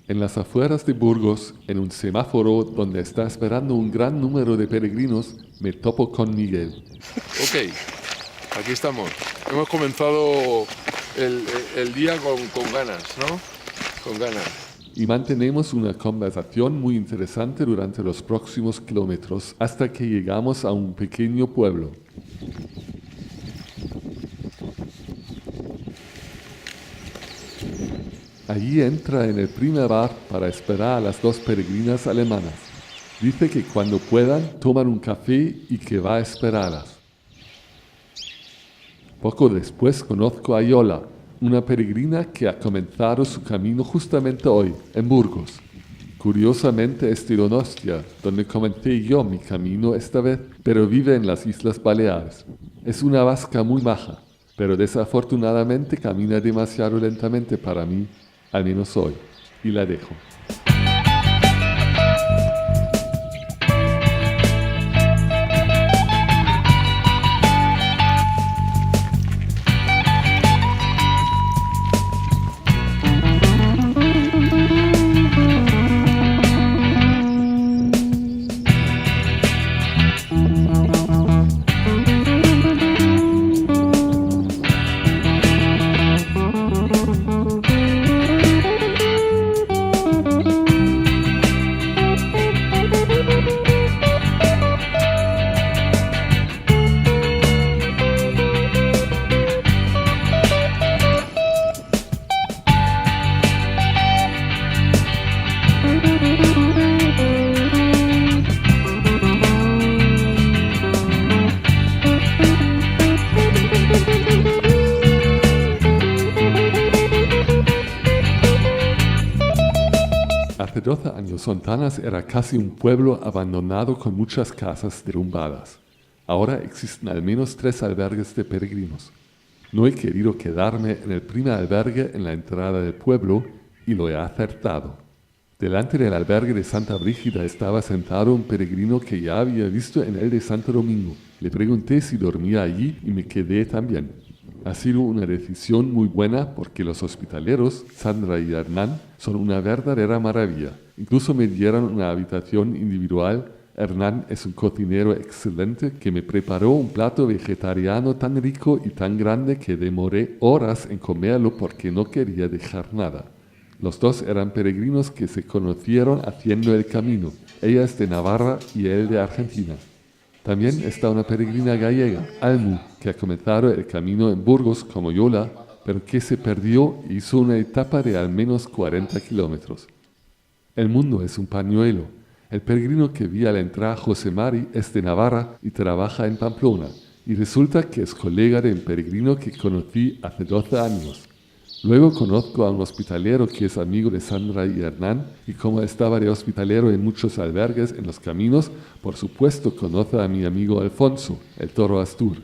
En las afueras de Burgos, en un semáforo donde está esperando un gran número de peregrinos, me topo con Miguel. Ok, aquí estamos. Hemos comenzado el día con ganas, ¿no? Con ganas. Y mantenemos una conversación muy interesante durante los próximos kilómetros hasta que llegamos a un pequeño pueblo. Allí entra en el primer bar para esperar a las dos peregrinas alemanas. Dice que cuando puedan toman un café y que va a esperarlas. Poco después conozco a Yola, una peregrina que ha comenzado su camino justamente hoy, en Burgos. Curiosamente es de Donostia, donde comencé yo mi camino esta vez, pero vive en las Islas Baleares. Es una vasca muy maja, pero desafortunadamente camina demasiado lentamente para mí, al menos hoy, y la dejo. Hace 12 años, Sontanas era casi un pueblo abandonado con muchas casas derrumbadas. Ahora existen al menos 3 albergues de peregrinos. No he querido quedarme en el primer albergue en la entrada del pueblo y lo he acertado. Delante del albergue de Santa Brígida estaba sentado un peregrino que ya había visto en el de Santo Domingo. Le pregunté si dormía allí y me quedé también. Ha sido una decisión muy buena porque los hospitaleros, Sandra y Hernán, son una verdadera maravilla. Incluso me dieron una habitación individual. Hernán es un cocinero excelente que me preparó un plato vegetariano tan rico y tan grande que demoré horas en comerlo porque no quería dejar nada. Los dos eran peregrinos que se conocieron haciendo el camino. Ella es de Navarra y él de Argentina. También está una peregrina gallega, Almu, que ha comenzado el camino en Burgos como Yola, pero que se perdió y hizo una etapa de al menos 40 kilómetros. El mundo es un pañuelo. El peregrino que vi al entrar, José Mari, es de Navarra y trabaja en Pamplona, y resulta que es colega de un peregrino que conocí hace 12 años. Luego conozco a un hospitalero que es amigo de Sandra y Hernán, y como estaba de hospitalero en muchos albergues en los caminos, por supuesto conoce a mi amigo Alfonso, el toro Astur.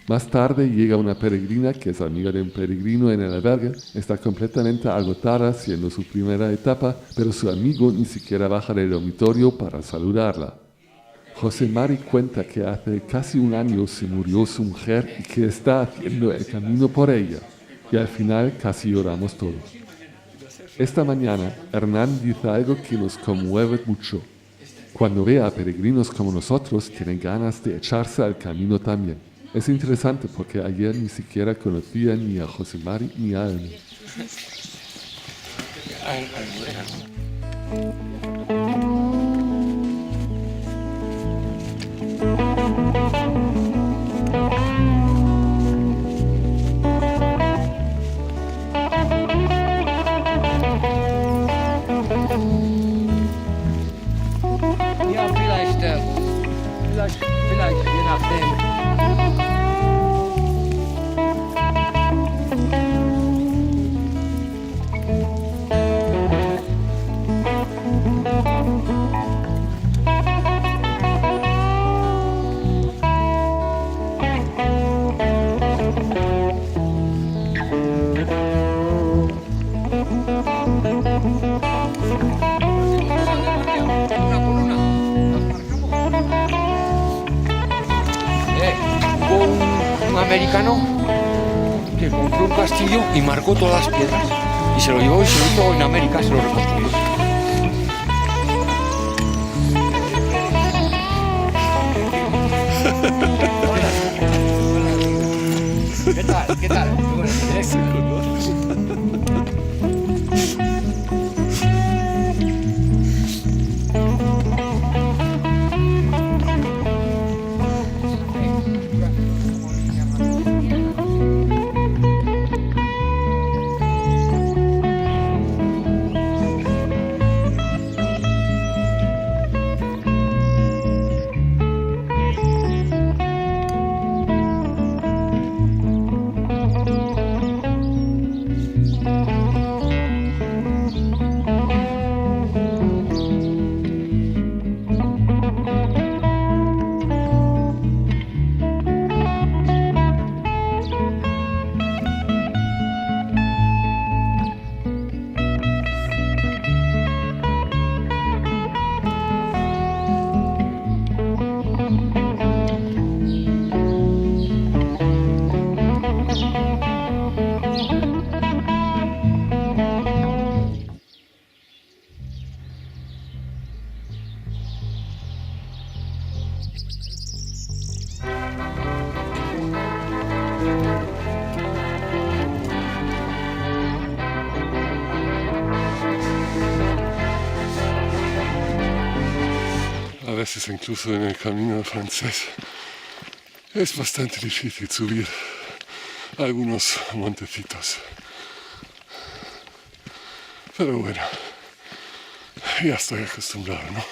Más tarde llega una peregrina que es amiga de un peregrino en el albergue, está completamente agotada siendo su primera etapa, pero su amigo ni siquiera baja del dormitorio para saludarla. José Mari cuenta que hace casi un año se murió su mujer y que está haciendo el camino por ella. Y al final casi lloramos todos. Esta mañana, Hernán dice algo que nos conmueve mucho. Cuando ve a peregrinos como nosotros, tiene ganas de echarse al camino también. Es interesante porque ayer ni siquiera conocía ni a José Mari ni a Almu. Vielleicht, je nachdem. Hubo un americano que compró un castillo y marcó todas las piedras. Y se lo llevó y se lo hizo en América, se lo reconstruyó. ¿Qué tal? ¿Qué tal? A veces incluso en el camino francés es bastante difícil subir algunos montecitos. Pero bueno, ya estoy acostumbrado, ¿no?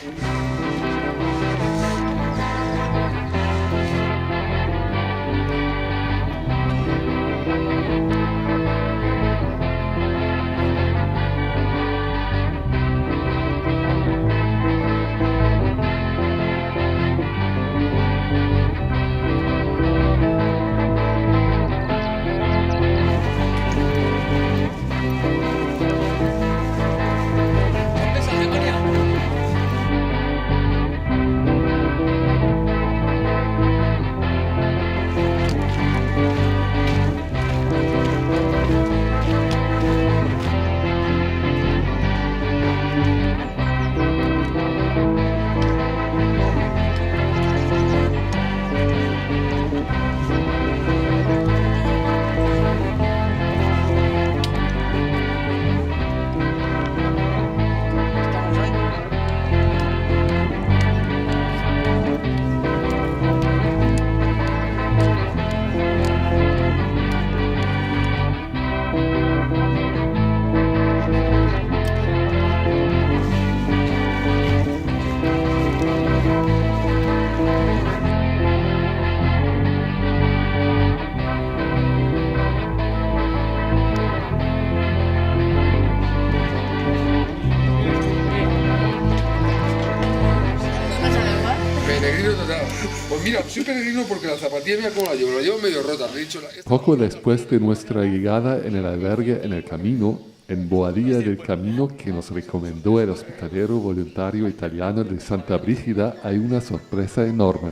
Pues mira, soy peregrino porque la zapatilla mía como la llevo medio rota. Me he dicho, Poco después de nuestra llegada en el albergue en el camino, en Boadilla del Camino, que nos recomendó el hospitalero voluntario italiano de Santa Brígida, hay una sorpresa enorme.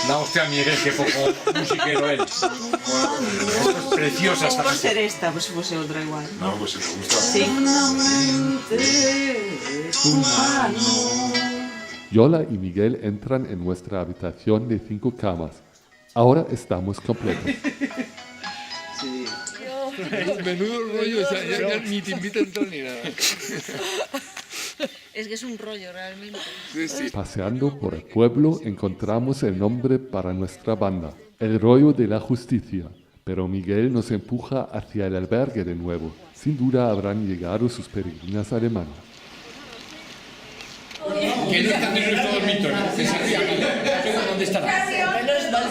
No, hostia, Miguel, qué poco musiquero él. Esto es preciosa esta Por canción. ser esta, pues si fuese otra igual. no, pues si me gusta. Sí. Yola y Miguel entran en nuestra habitación de 5 camas. Ahora estamos completos. Menudo rollo, o sea, ya ni te invita a entrar ni nada. Es que es un rollo realmente. Sí, sí. Paseando por el pueblo encontramos el nombre para nuestra banda, El Rollo de la Justicia, pero Miguel nos empuja hacia el albergue de nuevo. Sin duda habrán llegado sus peregrinas alemanas. Que no están en nuestro dormitorio. ¿Dónde estará? Menos mal,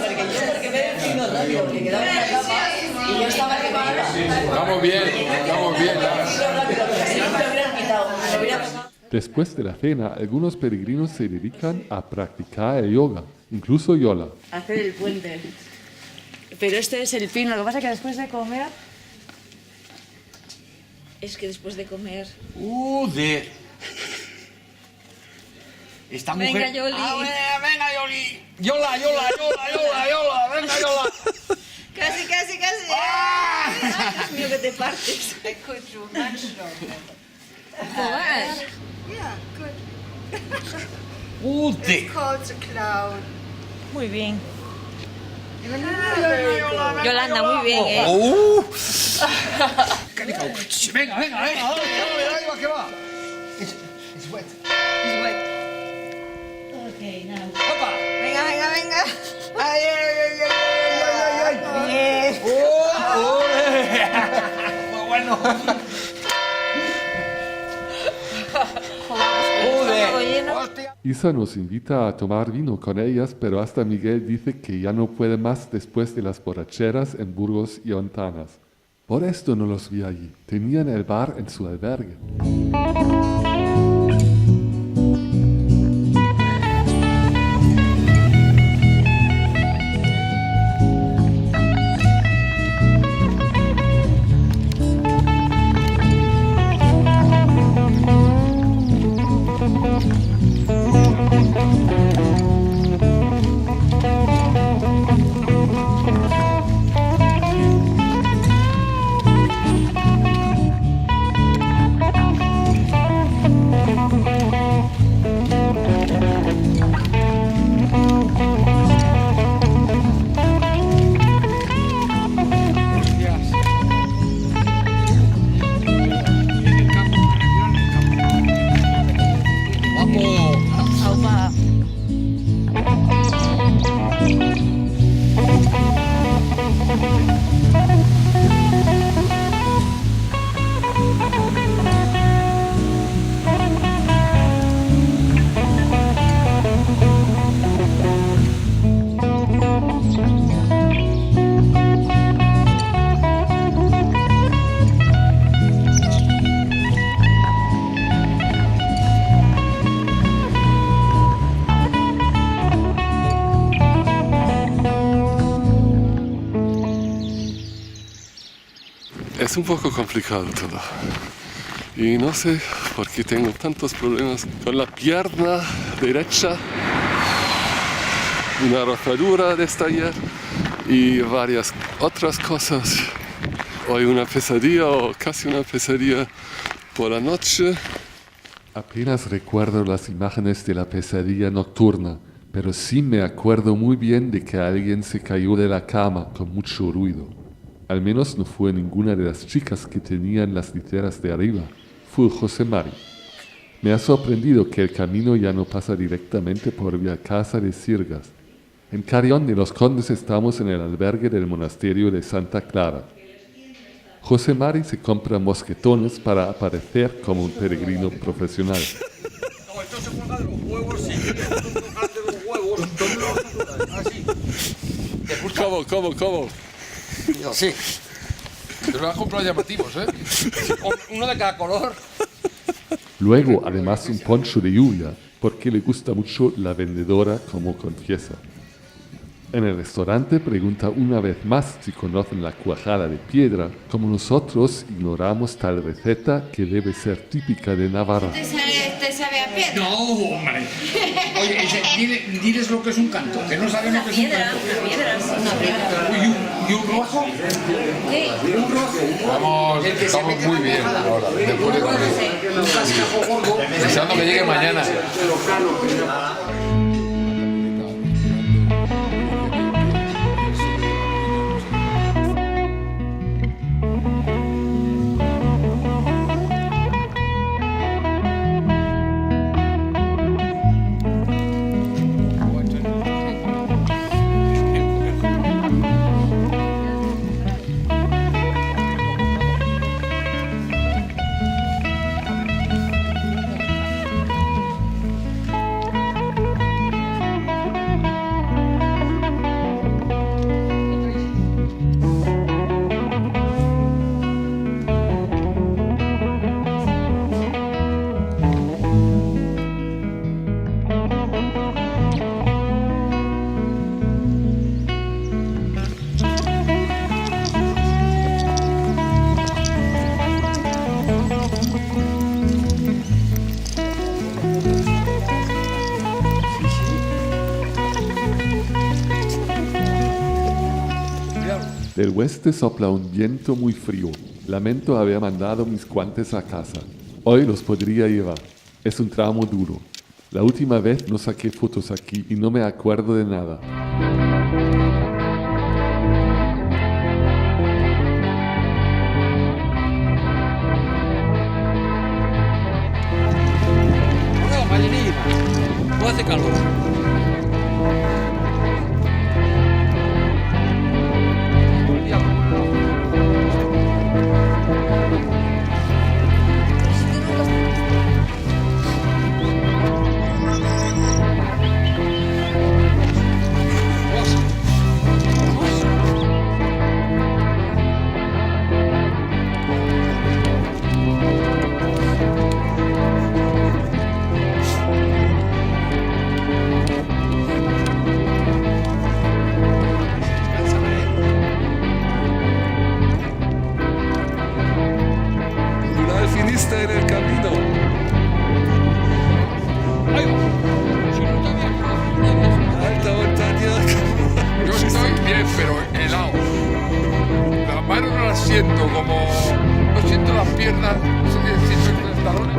porque me he decidido rápido, que quedaba en la cama y yo estaba quemada. Estamos bien, ya. Si no me lo hubieran quitado, me lo hubiera pasado. Después de la cena, algunos peregrinos se dedican a practicar el yoga, incluso Yola. Hacer el puente. Pero este es el fin, lo que pasa es que después de comer... Es que después de comer... De... Esta mujer... Venga, Yoli. Venga, Yoli. Yola, venga, Yola. Casi. Yeah, good. ¡Ute! Clouds a cloud. Muy bien. Very good. Yolanda, muy bien, ¿eh? Venga, venga, venga. Ahí va, que va. It's wet. Okay, now. ¡Opa! Venga, venga, venga. Ay, ay, ay, ay, ay, ay. Muy bueno. Todo lleno. Hostia. Isa nos invita a tomar vino con ellas, pero hasta Miguel dice que ya no puede más después de las borracheras en Burgos y Ontanas. Por esto no los vi allí. Tenían el bar en su albergue. Aupa. Es un poco complicado todo. Y no sé por qué tengo tantos problemas con la pierna derecha, una rotura desde ayer y varias otras cosas. Hoy una pesadilla o casi una pesadilla por la noche. Apenas recuerdo las imágenes de la pesadilla nocturna, pero sí me acuerdo muy bien de que alguien se cayó de la cama con mucho ruido. Al menos no fue ninguna de las chicas que tenían las literas de arriba, fue José Mari. Me ha sorprendido que el camino ya no pasa directamente por Villalcázar de Sirgas. En Carrión de los Condes estamos en el albergue del monasterio de Santa Clara. José Mari se compra mosquetones para aparecer como un peregrino profesional. No, esto se cuelga de los huevos, sí. Esto se cuelga de los huevos. Así. ¿Cómo? Sí. Te lo has comprado llamativos, ¿eh? Uno de cada color. Luego, además, un poncho de lluvia, porque le gusta mucho la vendedora, como confiesa. En el restaurante pregunta una vez más si conocen la cuajada de piedra, como nosotros ignoramos tal receta que debe ser típica de Navarra. ¿Te sabe a piedra? No, hombre. Oye, diles lo que es un canto, que no saben lo que es un canto. Una piedra. ¿Y un rojo? Sí. Un rojo. Estamos muy bien ahora, después de comer. Un cascajo gordo. Deseando que llegue mañana. Del oeste sopla un viento muy frío. Lamento haber mandado mis guantes a casa. Hoy los podría llevar. Es un tramo duro. La última vez no saqué fotos aquí y no me acuerdo de nada. Bueno, Marinina, no hace calor. Mural finista en el camino. Ahí va. Si no está bien, Alta montaña. Yo estoy bien, pero helado. Las manos no las siento como... No siento las piernas, eso que siento los talones.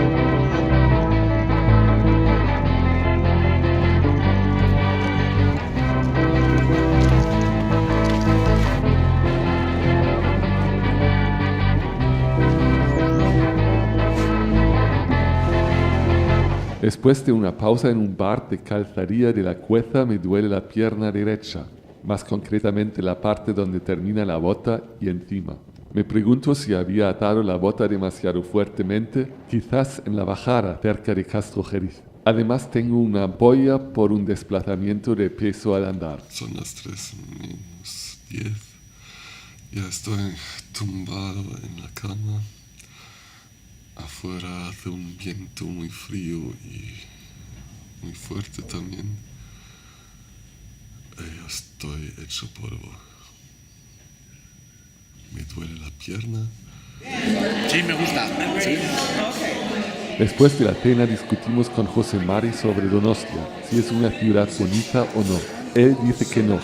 Después de una pausa en un bar de calzaría de la Cueza me duele la pierna derecha, más concretamente la parte donde termina la bota y encima. Me pregunto si había atado la bota demasiado fuertemente, quizás en la bajada cerca de Castrojeriz. Además tengo una ampolla por un desplazamiento de peso al andar. Son las 3:10. Ya estoy tumbado en la cama. Afuera hace un viento muy frío y muy fuerte también. Y estoy hecho polvo. Me duele la pierna. Sí, me gusta. Sí. Después de la cena discutimos con José Mari sobre Donostia, si es una ciudad bonita o no. Él dice que no.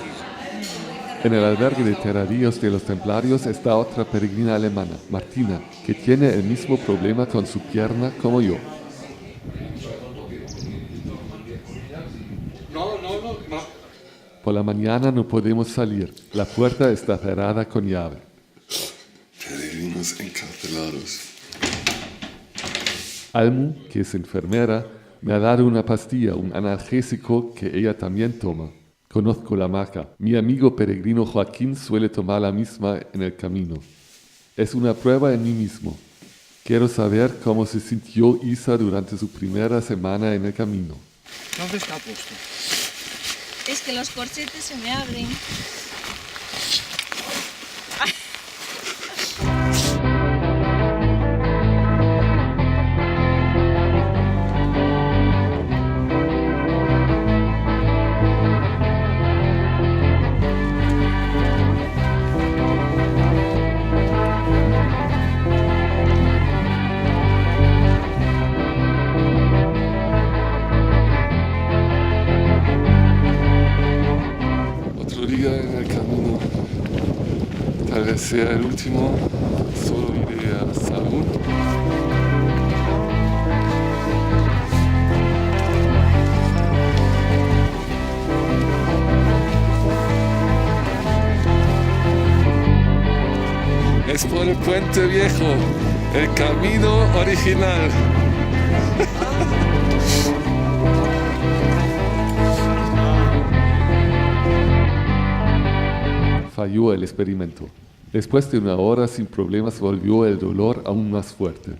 En el albergue de terradillos de los templarios está otra peregrina alemana, Martina, que tiene el mismo problema con su pierna como yo. Por la mañana no podemos salir, la puerta está cerrada con llave. Peregrinos encarcelados. Almu, que es enfermera, me ha dado una pastilla, un analgésico que ella también toma. Conozco la marca. Mi amigo peregrino Joaquín suele tomar la misma en el camino. Es una prueba en mí mismo. Quiero saber cómo se sintió Isa durante su primera semana en el camino. ¿dónde está puesto? Es que los corchetes se me abren. Otro día en el camino. Tal vez sea el último. Solo iré a Sahagún. Es por el puente viejo, el camino original. Falló el experimento. Después de una hora sin problemas volvió el dolor aún más fuerte.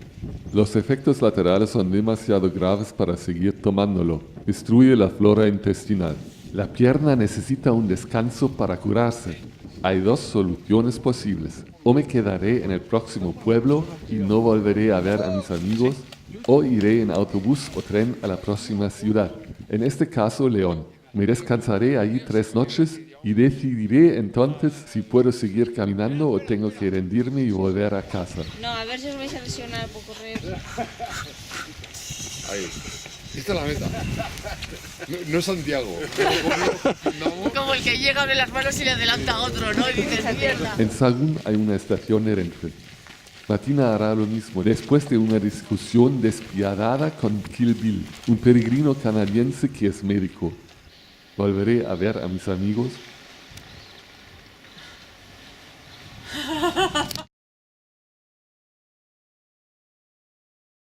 Los efectos laterales son demasiado graves para seguir tomándolo. Destruye la flora intestinal. La pierna necesita un descanso para curarse. Hay dos soluciones posibles. O me quedaré en el próximo pueblo y no volveré a ver a mis amigos, o iré en autobús o tren a la próxima ciudad. En este caso, León. Me descansaré allí 3 noches y decidiré entonces si puedo seguir caminando o tengo que rendirme y volver a casa. No, a ver si os vais a lesionar por correr. Ahí. Esta es la meta. No es Santiago. Como el que llega, abre las manos y le adelanta a otro, ¿no? Y dices, mierda. En Sahagún hay una estación de Renfe. Martina hará lo mismo después de una discusión despiadada con Kill Bill, un peregrino canadiense que es médico. Volveré a ver a mis amigos